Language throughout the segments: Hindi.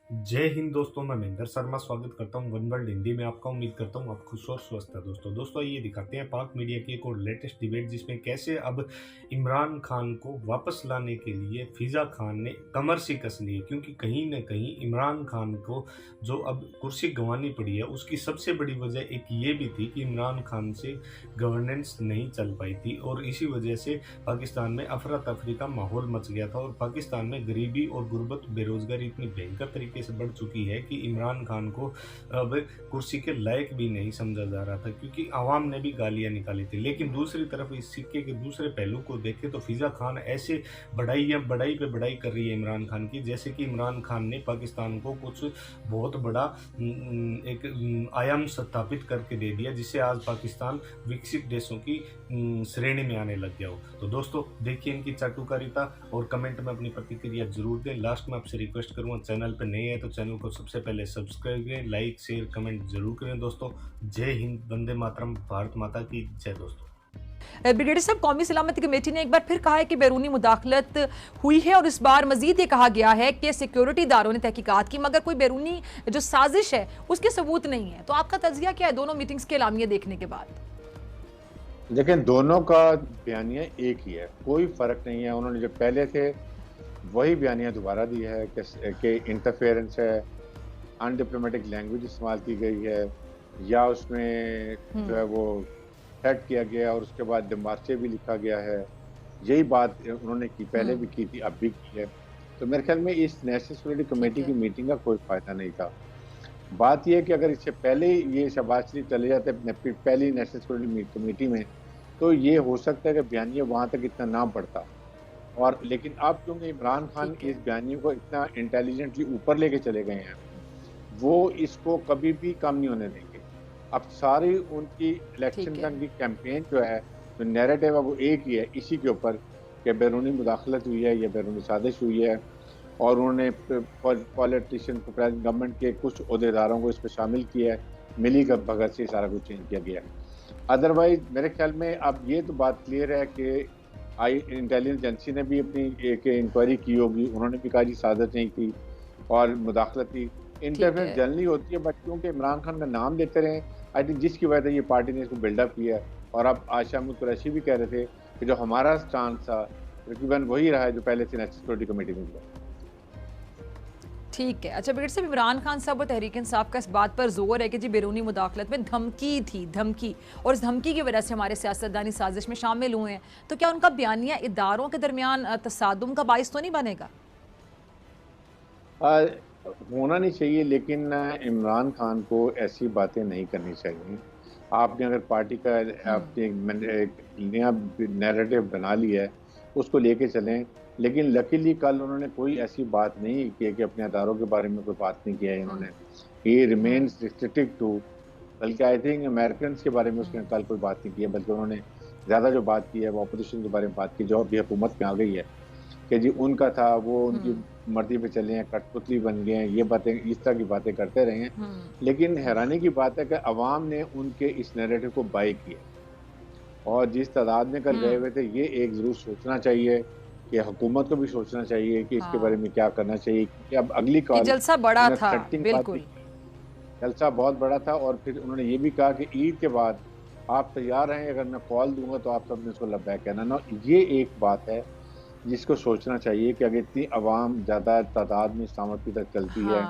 जय हिंद दोस्तों, मैं महेंद्र शर्मा स्वागत करता हूं वन वर्ल्ड हिंदी में आपका। उम्मीद करता हूं आप खुश और स्वस्थ है। दोस्तों ये दिखाते हैं पाक मीडिया की एक और लेटेस्ट डिबेट, जिसमें कैसे अब इमरान खान को वापस लाने के लिए फिजा खान ने कमर सी कस ली है, क्योंकि कहीं ना कहीं इमरान खान को जो अब कुर्सी गंवानी पड़ी है उसकी सबसे बड़ी वजह एक ये भी थी कि इमरान खान से गवर्नेंस नहीं चल पाई थी, और इसी वजह से पाकिस्तान में अफरा तफरी का माहौल मच गया था और पाकिस्तान में गरीबी और गुर्बत बेरोजगारी इतनी भयंकर तरीके से बढ़ चुकी है कि इमरान खान को अब कुर्सी के लायक भी नहीं समझा जा रहा था, क्योंकि आवाम ने भी गालियां निकाली थी। लेकिन दूसरी तरफ इस सिक्के के दूसरे पहलू को देखें तो फिजा खान ऐसे बढ़ाई पे बढ़ाई कर रही है इमरान खान की, जैसे कि इमरान खान ने पाकिस्तान को कुछ बहुत बड़ा एक आयाम स्थापित करके दे दिया, जिससे आज पाकिस्तान विकसित देशों की श्रेणी में आने लग गया हो। तो दोस्तों देखिए इनकी चाटुकारिता और कमेंट में अपनी प्रतिक्रिया जरूर दें। लास्ट में आपसे रिक्वेस्ट करूंगा, चैनल पर नए हैं तो चैनल को सबसे पहले सब्सक्राइब करें, लाइक शेयर कमेंट जरूर करें। दोस्तों जय हिंद, वंदे मातरम, भारत माता की जय। दोस्तों ब्रिगेडियर साहब, कौमी सलामती कमेटी ने एक बार फिर कहा है कि बैरूनी मुदाखलत हुई है और इस बार मजीद ये कहा गया है कि सिक्योरिटी इदारों ने तहकीकात की, मगर कोई बैरूनी जो साजिश है उसके सबूत नहीं है। तो आपका तज्जिया क्या है दोनों मीटिंग्स के एलामिया देखने के बाद? लेकिन दोनों का बयानिया एक ही है, कोई फर्क नहीं है। उन्होंने जो पहले थे वही बयानिया दोबारा दी है कि इंटरफेरेंस है, अनडिप्लोमेटिक लैंग्वेज इस्तेमाल की गई है, या उसमें जो है वो थ्रेट किया गया और उसके बाद डिमार्चे भी लिखा गया है। यही बात उन्होंने की, पहले भी की थी, अब भी की है। तो मेरे ख्याल में इस नेशनल सिक्योरिटी कमेटी की मीटिंग का कोई फायदा नहीं था। बात यह है कि अगर इससे पहले ये शहबाज शरीफ चले जाते पहली नेशनल सिक्योरिटी कमेटी में, तो ये हो सकता है कि बयानिया वहां तक इतना ना बढ़ता। और लेकिन अब क्योंकि इमरान खान इस बयानी को इतना इंटेलिजेंटली ऊपर लेके चले गए हैं, वो इसको कभी भी कम नहीं होने देंगे। अब सारी उनकी इलेक्शन तक की कैंपेन जो है, जो नैरेटिव है, वो एक ही है इसी के ऊपर कि बैरूनी मुदाखलत हुई है या बैरूनी साजिश हुई है, और उन्होंने पॉलिटिशियन को, गवर्नमेंट के कुछ अहदेदारों को इस पर शामिल किया है, मिली भगत से सारा कुछ चेंज किया गया। अदरवाइज मेरे ख्याल में अब ये तो बात क्लियर है कि इंटेलिजेंस एजेंसी ने भी अपनी एक इंक्वायरी की होगी, उन्होंने भी कहा जी साजिश नहीं की और मुदाखलत की। इंटरफेरेंस जनरली होती है, बट क्योंकि इमरान खान का नाम लेते रहे, आई थिंक जिसकी वजह से ये पार्टी ने इसको बिल्डअप किया है। और अब आज शाह कुरैशी भी कह रहे थे कि जो हमारा स्टांस था तकरीबन वही रहा है जो पहले से नेशनल सिक्योरिटी कमेटी में हुआ। ठीक है। अच्छा ब्रिगेडियर साहब, इमरान खान साहब और तहरीक इंसाफ का इस बात पर जोर है कि जी बैरूनी मुदाखलत में धमकी थी, धमकी, और इस धमकी की वजह से हमारे सियासतदानी साजिश में शामिल हुए हैं। तो क्या उनका बयानिया इदारों के दरमियान तसादुम का बाइस तो नहीं बनेगा? होना नहीं चाहिए, लेकिन इमरान खान को ऐसी बातें नहीं करनी चाहिए। आपने अगर पार्टी का आपने एक नया नैरेटिव बना लिया है, उसको लेके चलें। लेकिन लकीली कल उन्होंने कोई ऐसी बात नहीं की कि अपने अदारों के बारे में कोई बात नहीं किया है इन्होंने। ही रिमेन्स रिस्ट्रिक्टेड टू, बल्कि आई थिंक अमेरिकन के बारे में उसने कल कोई बात नहीं की है, बल्कि उन्होंने ज़्यादा जो बात की है वो अपोजिशन के बारे में बात की, जो अभी हुकूमत में आ गई है, कि जी उनका था, वो उनकी मर्जी पे चले हैं, कठपुतली बन गए हैं, ये बातें, इस तरह की बातें करते रहे हैं। लेकिन हैरानी की बात है कि अवाम ने उनके इस नैरेटिव को बाई किया, और जिस तादाद में कल गए हुए थे, ये एक ज़रूर सोचना चाहिए कि हुकूमत को भी सोचना चाहिए कि इसके बारे में क्या करना चाहिए, क्योंकि अब अगली कॉल जलसा बड़ा था, बिल्कुल जलसा बहुत बड़ा था। और फिर उन्होंने ये भी कहा कि ईद के बाद आप तैयार हैं, अगर मैं कॉल दूंगा तो आप सबने इसको लब्बैक कहना ना। ये एक बात है जिसको सोचना चाहिए कि अगर इतनी आवाम ज़्यादा तादाद में इस्लामाबाद की तरफ चलती है,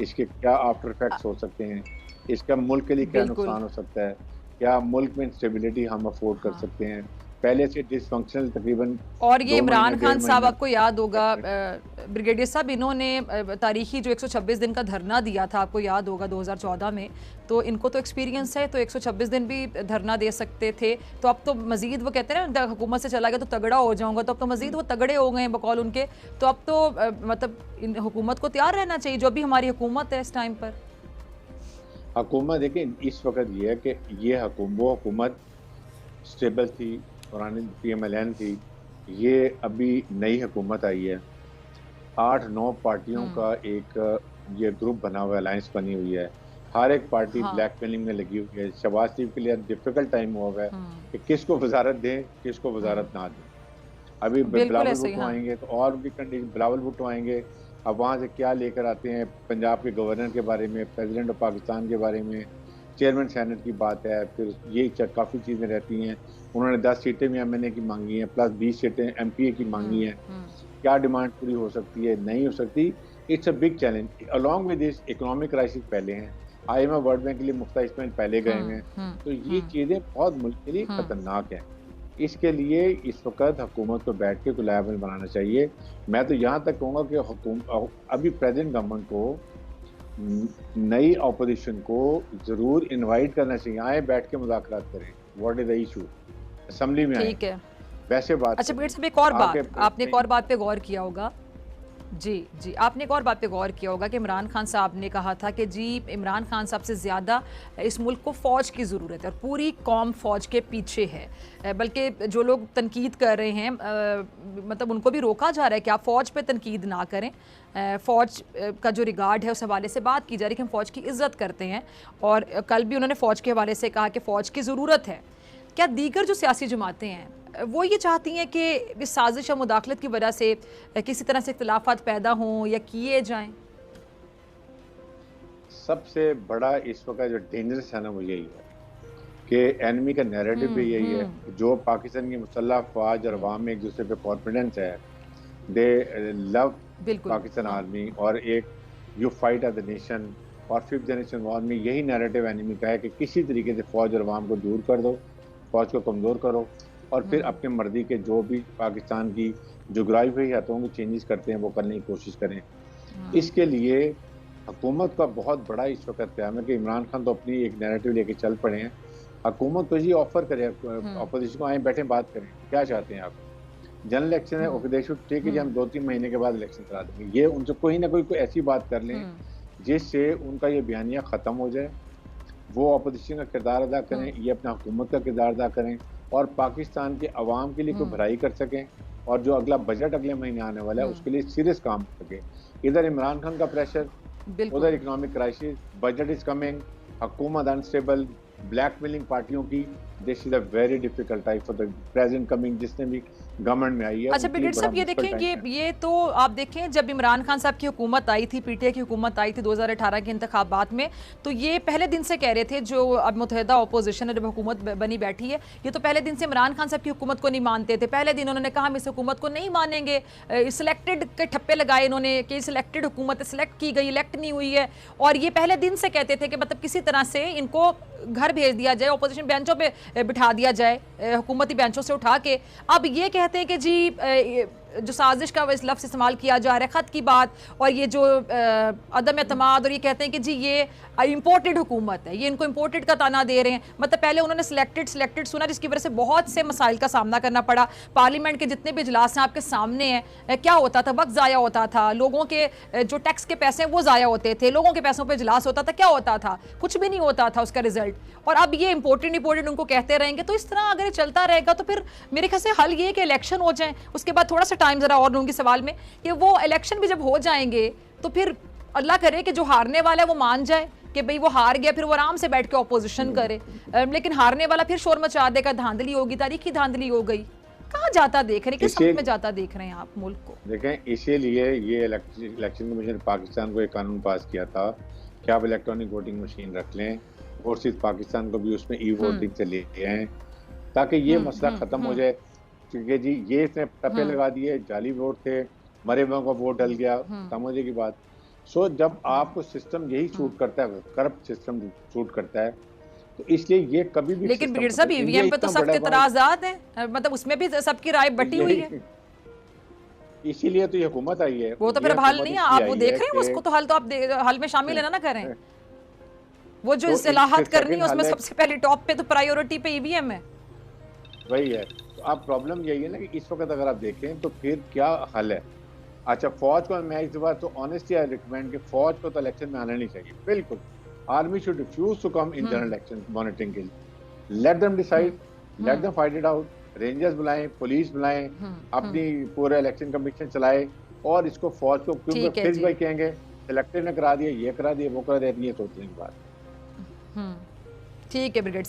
इसके क्या आफ्टर इफेक्ट्स हो सकते हैं, इसका मुल्क के लिए क्या नुकसान हो सकता है, क्या मुल्क में इंस्टेबिलिटी हम अफोर्ड कर सकते हैं। पहले से डिसफंक्शनल तकरीबन, और ये इमरान खान साहब, आपको याद होगा ब्रिगेडियर साहब, इन्होंने तारीखी जो 126 दिन का धरना दिया था, आपको याद होगा 2014 में, तो इनको तो एक्सपीरियंस है, तो 126 दिन भी धरना दे सकते थे। तो अब तो मजीद, वो कहते हैं ना हुकूमत से चला गया तो तगड़ा हो जाऊंगा, तो अब तो मजीद वो तगड़े हो गए हैं बकौल उनके। तो अब तो मतलब हुकूमत को तैयार रहना चाहिए, जो अभी हमारी हुकूमत है इस टाइम पर। हुकूमत देखिए, इस वक्त ये है कि ये वो हुकूमत स्टेबल थी, पुरानी PMLN थी, ये अभी नई हुकूमत आई है, 8-9 पार्टियों का एक ये ग्रुप बना हुआ है, अलायंस बनी हुई है, हर एक पार्टी ब्लैकमेलिंग में लगी हुई है। शहबाज शरीफ के लिए डिफिकल्ट टाइम हुआ है कि किसको वजारत दें, किसको वजारत ना दें। अभी बिलावल भुट्टो आएंगे तो और भी कंडीशन, बिलावल भुट्टो आएंगे अब वहाँ से क्या लेकर आते हैं, पंजाब के गवर्नर के बारे में, प्रेसिडेंट ऑफ पाकिस्तान के बारे में, चेयरमैन सेनेट की बात है, फिर ये काफ़ी चीज़ें रहती हैं। उन्होंने 10 सीटें भी एमएनए की मांगी हैं, प्लस 20 सीटें एमपीए की मांगी हैं। क्या डिमांड पूरी हो सकती है, नहीं हो सकती? It's a big challenge. Along with this economic crisis पहले हैं, आईएमएफ वर्ल्ड बैंक के लिए मुफ्त पेमेंट पहले गए हैं, तो ये चीज़ें बहुत मुल्क के लिए खतरनाक हैं। इसके लिए इस वक्त हुकूमत को बैठ के कोलैबोरेशन बनाना चाहिए। मैं तो यहाँ तक कहूँगा कि अभी प्रेजेंट गवर्नमेंट को नई अपोजिशन को जरूर इनवाइट करना चाहिए, आए बैठ के मुज़ाकरात करें, what is the issue, assembly में आए। ठीक है, वैसे बात अच्छा ब्रिगेडियर साहब, एक और बात, आपने एक और बात पे गौर किया होगा जी, आपने एक और बात पे गौर किया होगा कि इमरान खान साहब ने कहा था कि जी इमरान खान साहब से ज़्यादा इस मुल्क को फ़ौज की ज़रूरत है और पूरी कौम फ़ौज के पीछे है। बल्कि जो लोग तनकीद कर रहे हैं, मतलब उनको भी रोका जा रहा है कि आप फ़ौज पे तनकीद ना करें। फ़ौज का जो रिगार्ड है उस हवाले से बात की जा रही है कि हम फ़ौज की इज़्ज़त करते हैं, और कल भी उन्होंने फ़ौज के हवाले से कहा कि फ़ौज की ज़रूरत है। क्या दीगर जो सियासी जमातें हैं वो ये चाहती हैं कि इस साजिश और मुदाखलत की वजह से किसी तरह से इख्तिलाफात पैदा हों या किए जाएं? सबसे बड़ा इस वक्त जो डेंजरस है ना, वो यही है कि एनिमी का नैरेटिव भी यही है, जो पाकिस्तान की मुसल्लह अफवाज और अवाम में एक दूसरे पे कॉन्फिडेंस है, दे लव पाकिस्तान आर्मी, और एक you fight as the nation, और 5th जनरेशन वॉर में यही नैरेटिव एनिमी का है कि किसी तरीके से फौज और अवाम को दूर कर दो, फौज को कमज़ोर करो, और फिर अपने मर्जी के जो भी पाकिस्तान की जोग्राफी हाथों को चेंजेस करते हैं वो करने की कोशिश करें। इसके लिए हुकूमत का बहुत बड़ा इस वक्त प्याम है कि इमरान खान तो अपनी एक नैरेटिव लेके चल पड़े हैं। हुकूमत तो ये ऑफर करे अपोजिशन को, आए बैठे बात करें, क्या चाहते हैं आप? जनरल इलेक्शन है, okay they should take it, हम 2-3 महीने के बाद इलेक्शन करा देंगे। ये उनसे कोई ना कोई ऐसी बात कर लें जिससे उनका ये बयानिया ख़त्म हो जाए, वो अपोजिशन का किरदार अदा करें, ये अपना हुकूमत का किरदार अदा करें, और पाकिस्तान के अवाम के लिए कोई भलाई कर सकें, और जो अगला बजट अगले महीने आने वाला है उसके लिए सीरियस काम कर सकें। इधर इमरान खान का प्रेशर, उधर economic crisis, budget is coming, हुकूमत अनस्टेबल, ब्लैकमेलिंग पार्टियों की, this is a very difficult time for the present coming जिसने भी गवर्नमेंट में आई है। अच्छा ब्रिगेडियर साहब, ये देखें, ये तो आप देखें जब इमरान खान साहब की हुकूमत आई थी, पीटीआई की हुकूमत आई थी 2018 के इंतखाबात में, तो ये पहले दिन से कह रहे थे, जो अब मुत्तहिदा अपोजिशन है, जब हुकूमत बनी बैठी है, ये तो पहले दिन से इमरान खान साहब की हुकूमत को नहीं मानते थे। पहले दिन उन्होंने कहा हम इस हुकूमत को नहीं मानेंगे, सिलेक्टेड के ठप्पे लगाए इन्होंने कि सिलेक्टेड हुकूमत सिलेक्ट की गई, इलेक्ट नहीं हुई है, और ये पहले दिन से कहते थे कि मतलब किसी तरह से इनको घर भेज दिया जाए, अपोजिशन बेंचों पे बिठा दिया जाए, हुकूमती बेंचों से उठा के। अब ये कहते हैं कि जी जो साजिश का इस लफ्ज़ इस्तेमाल किया जा रहा है, ख़त की बात, और ये जो अदम एतमाद, और ये कहते हैं कि जी ये इम्पोर्टेड हुकूमत है, ये इनको इम्पोर्टेड का ताना दे रहे हैं। मतलब पहले उन्होंने सिलेक्टेड सुना, जिसकी वजह से बहुत से मसाइल का सामना करना पड़ा। पार्लियामेंट के जितने भी इजलास हैं आपके सामने हैं, क्या होता था, वक्त ज़ाया होता था, लोगों के जो टैक्स के पैसे हैं वो ज़ाया होते थे, लोगों के पैसों पर इजलास होता था, क्या होता था, कुछ भी नहीं होता था उसका रिजल्ट। और अब ये इंपॉर्टेंट उनको कहते रहेंगे, तो इस तरह अगर ये चलता रहेगा तो फिर मेरे ख्याल से हल ये कि इलेक्शन हो जाए, उसके बाद थोड़ा सा टाइम ज़रा और लूँगी सवाल में, कि वो इलेक्शन भी जब हो जाएंगे तो फिर अल्लाह करे कि जो हारने वाला है वो मान जाए कि भाई वो हार गया, फिर वो आराम से बैठ के ऑपोजिशन करे, लेकिन हारने वाला फिर शोर मचा देगा, धांधली होगी, तारीखी धांधली हो गई। कहाँ जाता देख रहे हैं, किस समझ में जाता देख रहे हैं आप मुल्क को? देखें, इसीलिए ये इलेक्शन कमीशन पाकिस्तान को एक कानून पास किया था कि आप इलेक्ट्रॉनिक वोटिंग मशीन रख लें, और सिर्फ पाकिस्तान को भी उसमें ई वोटिंग से ले आए, ताकि ये मसला ख़त्म हो जाए। क्योंकि जी ये इसने टप्पे लगा दिए, जाली वोट थे, मरे हुए का वोट डल गया, समझे की बात। सो जब आपको सिस्टम यही शूट करता है, करप्ट सिस्टम शूट करता है, तो इसलिए ये कभी भी, लेकिन ब्रिगेडियर साहब ईवीएम पे तो सख्त इतराज़ात हैं, मतलब उसमें भी सबकी राय बटी हुई है, इसीलिए तो ये हुकूमत आई है। वो तो फिर हल नहीं है, आप वो देख रहे हैं उसको, तो हल तो आप हल में शामिल है ना करें। वो जो इस्लाहात करनी है उसमें सबसे पहले टॉप पे तो प्रायोरिटी पे ईवीएम है, वही है। तो अब प्रॉब्लम यही है ना कि इस वक्त अगर आप देखें तो फिर क्या हल है। अच्छा, फौज को मैं इस बार तो ऑनेस्टली आई रिकमेंड कि फौज को तो इलेक्शन में आना नहीं चाहिए, बिल्कुल। Army should refuse to come in general election monitoring के लिए। Let them decide, let them fight it out, rangers बुलाएं, पुलिस बुलाएं, अपनी पूरे इलेक्शन कमीशन चलाए, और इसको फौज को क्योंकि फिर भाई कहेंगे सिलेक्टेड ने करा दिया, ये करा दिया, वो करा दिया, ये सोचने की बात। ठीक है ब्रिगेड